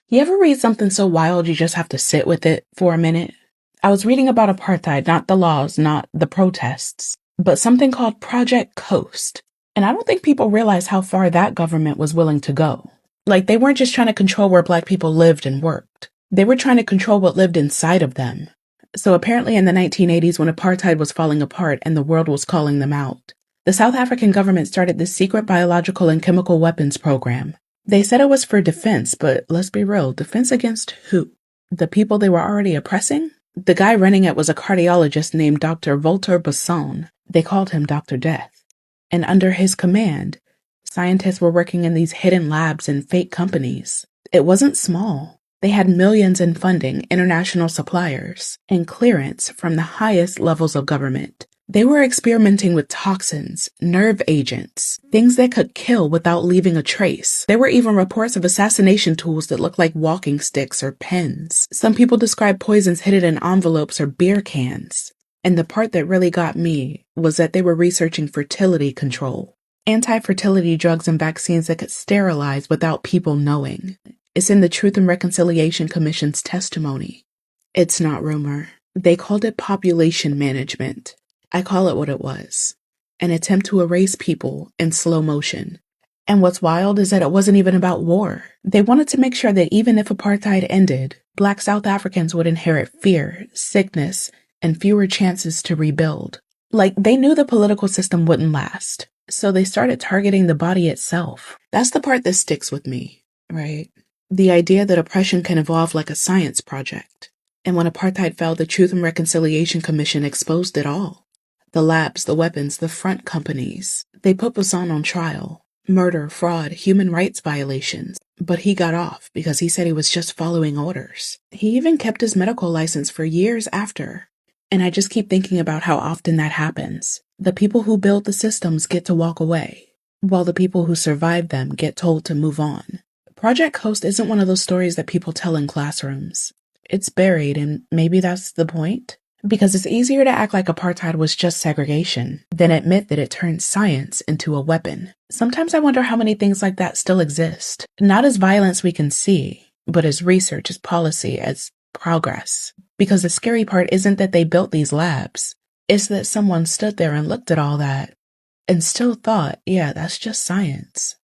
You ever read something so wild you just have to sit with it for a minute? I was reading about apartheid, not the laws, not the protests, but something called Project Coast. And I don't think people realize how far that government was willing to go. Like, they weren't just trying to control where Black people lived and worked. They were trying to control what lived inside of them. So apparently in the 1980s, when apartheid was falling apart and the world was calling them out, the South African government started this secret biological and chemical weapons program. They said it was for defense, but let's be real, defense against who? The people they were already oppressing? The guy running it was a cardiologist named Dr. Volter Basson. They called him Dr. Death. And under his command, scientists were working in these hidden labs and fake companies. It wasn't small. They had millions in funding, international suppliers, and clearance from the highest levels of government. They were experimenting with toxins, nerve agents, things that could kill without leaving a trace. There were even reports of assassination tools that looked like walking sticks or pens. Some people described poisons hidden in envelopes or beer cans. And the part that really got me was that they were researching fertility control. Anti-fertility drugs and vaccines that could sterilize without people knowing. It's in the Truth and Reconciliation Commission's testimony. It's not rumor. They called it population management. I call it what it was. An attempt to erase people in slow motion. And what's wild is that it wasn't even about war. They wanted to make sure that even if apartheid ended, Black South Africans would inherit fear, sickness, and fewer chances to rebuild. Like, they knew the political system wouldn't last. So they started targeting the body itself. That's the part that sticks with me, right? The idea that oppression can evolve like a science project. And when apartheid fell, the Truth and Reconciliation Commission exposed it all. The labs, the weapons, the front companies. They put Basson on trial. Murder, fraud, human rights violations. But he got off because he said he was just following orders. He even kept his medical license for years after. And I just keep thinking about how often that happens. The people who build the systems get to walk away, while the people who survive them get told to move on. Project Coast isn't one of those stories that people tell in classrooms. It's buried, and maybe that's the point. Because it's easier to act like apartheid was just segregation than admit that it turned science into a weapon. Sometimes I wonder how many things like that still exist. Not as violence we can see, but as research, as policy, as progress. Because the scary part isn't that they built these labs. It's that someone stood there and looked at all that and still thought, yeah, that's just science.